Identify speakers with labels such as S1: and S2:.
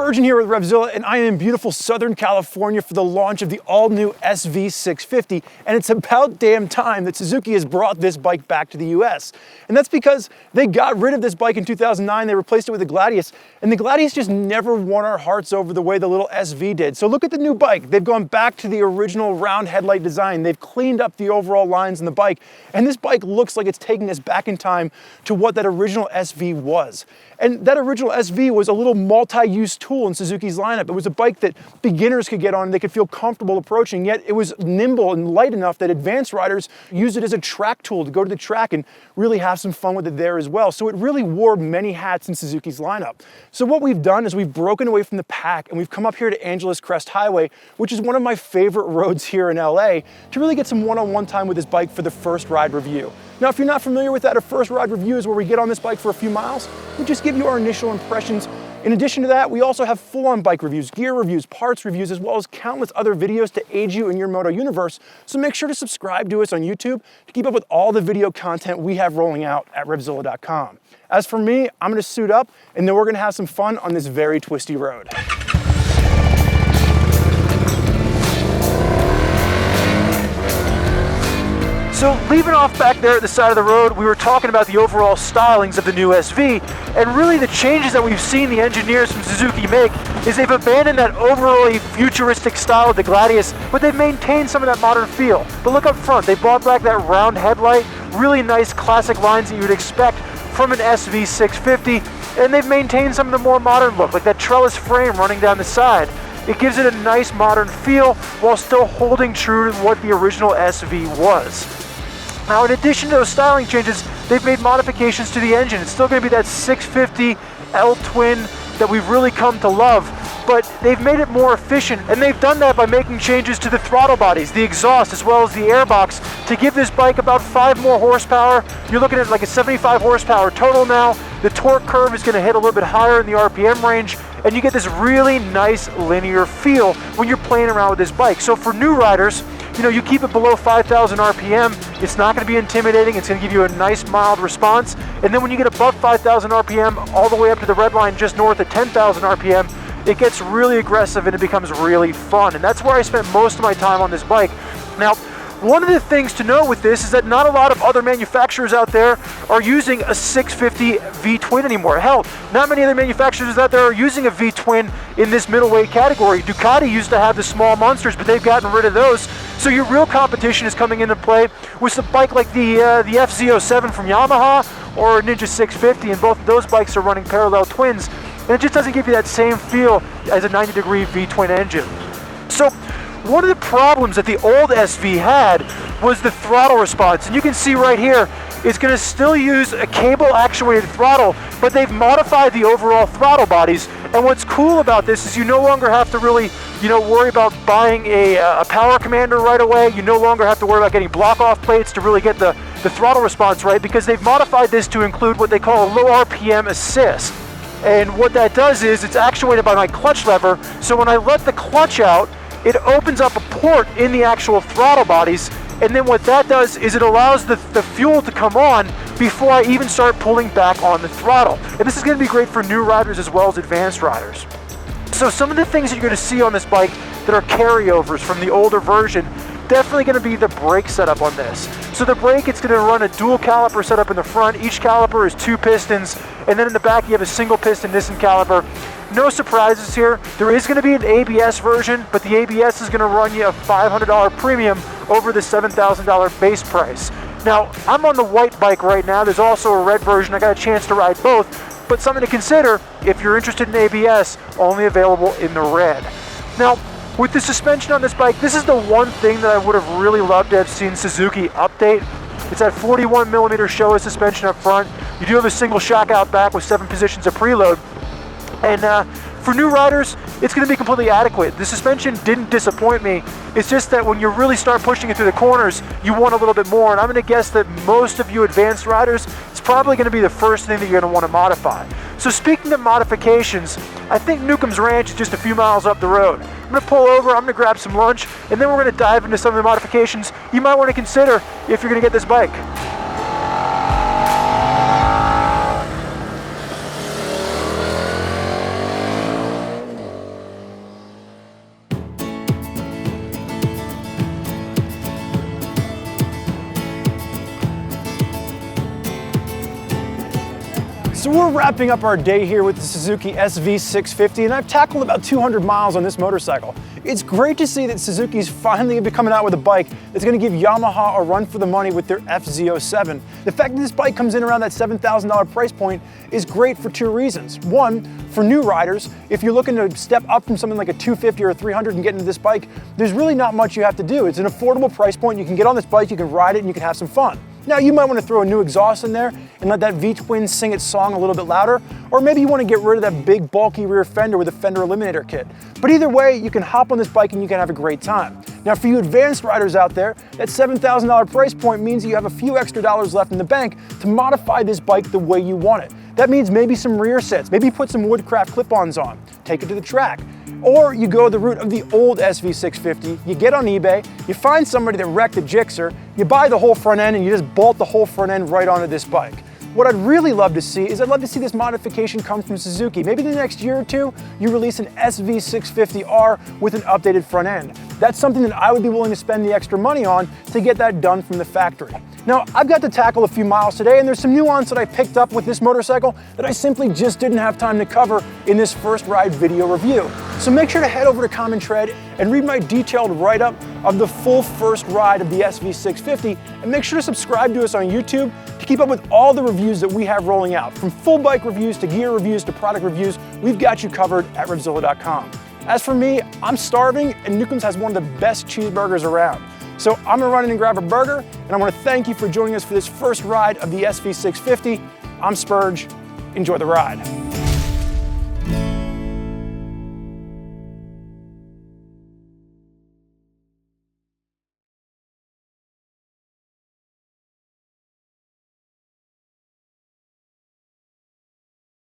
S1: Spurgeon here with RevZilla, and I am in beautiful Southern California for the launch of the all-new SV650, and it's about damn time that Suzuki has brought this bike back to the US. And that's because they got rid of this bike in 2009, they replaced it with the Gladius, and the Gladius just never won our hearts over the way the little SV did. So look at the new bike. They've gone back to the original round headlight design, they've cleaned up the overall lines in the bike, and this bike looks like it's taking us back in time to what that original SV was. And that original SV was a little multi-use tool in Suzuki's lineup. It was a bike that beginners could get on and they could feel comfortable approaching, yet it was nimble and light enough that advanced riders used it as a track tool to go to the track and really have some fun with it there as well. So it really wore many hats in Suzuki's lineup. So what we've done is we've broken away from the pack and we've come up here to Angeles Crest Highway, which is one of my favorite roads here in LA, to really get some one-on-one time with this bike for the First Ride review. Now, if you're not familiar with that, a First Ride review is where we get on this bike for a few miles. We just give you our initial impressions. In addition to that, we also have full-on bike reviews, gear reviews, parts reviews, as well as countless other videos to aid you in your moto universe. So make sure to subscribe to us on YouTube to keep up with all the video content we have rolling out at RevZilla.com. As for me, I'm gonna suit up and then we're gonna have some fun on this very twisty road. So leaving off back there at the side of the road, we were talking about the overall stylings of the new SV, and really the changes that we've seen the engineers from Suzuki make is they've abandoned that overly futuristic style of the Gladius, but they've maintained some of that modern feel. But look up front, they brought back that round headlight, really nice classic lines that you would expect from an SV650, and they've maintained some of the more modern look, like that trellis frame running down the side. It gives it a nice modern feel while still holding true to what the original SV was. Now, in addition to those styling changes, they've made modifications to the engine. It's still going to be that 650 L-twin that we've really come to love, but they've made it more efficient, and they've done that by making changes to the throttle bodies, the exhaust, as well as the airbox to give this bike about 5 more horsepower. You're looking at like a 75 horsepower total now. The torque curve is going to hit a little bit higher in the RPM range, and you get this really nice linear feel when you're playing around with this bike. So for new riders, you know, you keep it below 5,000 RPM, it's not going to be intimidating, it's going to give you a nice mild response, and then when you get above 5,000 RPM all the way up to the red line just north of 10,000 RPM, it gets really aggressive and it becomes really fun, and that's where I spent most of my time on this bike. Now, one of the things to know with this is that not a lot of other manufacturers out there are using a 650 V-twin anymore. Hell, not many other manufacturers out there are using a V-twin in this middleweight category. Ducati used to have the small monsters, but they've gotten rid of those. So your real competition is coming into play with a bike like the FZ07 from Yamaha or Ninja 650, and both of those bikes are running parallel twins, and it just doesn't give you that same feel as a 90-degree V-twin engine. So one of the problems that the old SV had was the throttle response, and you can see right here, it's going to still use a cable actuated throttle, but they've modified the overall throttle bodies. And what's cool about this is you no longer have to really, worry about buying a power commander right away. You no longer have to worry about getting block off plates to really get the throttle response right, because they've modified this to include what they call a low RPM assist. And what that does is it's actuated by my clutch lever, so when I let the clutch out, it opens up a port in the actual throttle bodies, and then what that does is it allows the fuel to come on before I even start pulling back on the throttle. And this is going to be great for new riders as well as advanced riders. So some of the things that you're going to see on this bike that are carryovers from the older version, definitely going to be the brake setup on this. So the brake, it's going to run a dual caliper setup in the front. Each caliper is 2 pistons, and then in the back you have a single piston Nissan caliper. No surprises here. There is going to be an ABS version, but the ABS is going to run you a $500 premium over the $7,000 base price. Now, I'm on the white bike right now. There's also a red version. I got a chance to ride both, but something to consider if you're interested in ABS, only available in the red. Now, with the suspension on this bike, this is the one thing that I would have really loved to have seen Suzuki update. It's that 41mm Showa suspension up front. You do have a single shock out back with 7 positions of preload. And for new riders, it's going to be completely adequate. The suspension didn't disappoint me. It's just that when you really start pushing it through the corners, you want a little bit more. And I'm going to guess that most of you advanced riders, it's probably going to be the first thing that you're going to want to modify. So speaking of modifications, I think Newcomb's Ranch is just a few miles up the road. I'm going to pull over, I'm going to grab some lunch, and then we're going to dive into some of the modifications you might want to consider if you're going to get this bike.
S2: So we're wrapping up our day here with the Suzuki SV650, and I've tackled about 200 miles on this motorcycle. It's great to see that Suzuki's finally coming out with a bike that's going to give Yamaha a run for the money with their FZ07. The fact that this bike comes in around that $7,000 price point is great for two reasons. One, for new riders, if you're looking to step up from something like a 250 or a 300 and get into this bike, there's really not much you have to do. It's an affordable price point. You can get on this bike, you can ride it, and you can have some fun. Now, you might want to throw a new exhaust in there and let that V-twin sing its song a little bit louder, or maybe you want to get rid of that big bulky rear fender with a fender eliminator kit. But either way, you can hop on this bike and you can have a great time. Now, for you advanced riders out there, that $7,000 price point means you have a few extra dollars left in the bank to modify this bike the way you want it. That means maybe some rear sets, maybe put some Woodcraft clip-ons on, take it to the track. Or you go the route of the old SV650, you get on eBay, you find somebody that wrecked a Gixxer, you buy the whole front end and you just bolt the whole front end right onto this bike. What I'd really love to see is I'd love to see this modification come from Suzuki. Maybe in the next year or two, you release an SV650R with an updated front end. That's something that I would be willing to spend the extra money on to get that done from the factory. Now, I've got to tackle a few miles today, and there's some nuance that I picked up with this motorcycle that I simply just didn't have time to cover in this first ride video review. So make sure to head over to Common Tread and read my detailed write-up of the full first ride of the SV650, and make sure to subscribe to us on YouTube to keep up with all the reviews that we have rolling out. From full bike reviews to gear reviews to product reviews, we've got you covered at RevZilla.com. As for me, I'm starving, and Newcomb's has one of the best cheeseburgers around. So I'm gonna run in and grab a burger, and I wanna thank you for joining us for this first ride of the SV650. I'm Spurge. Enjoy the ride.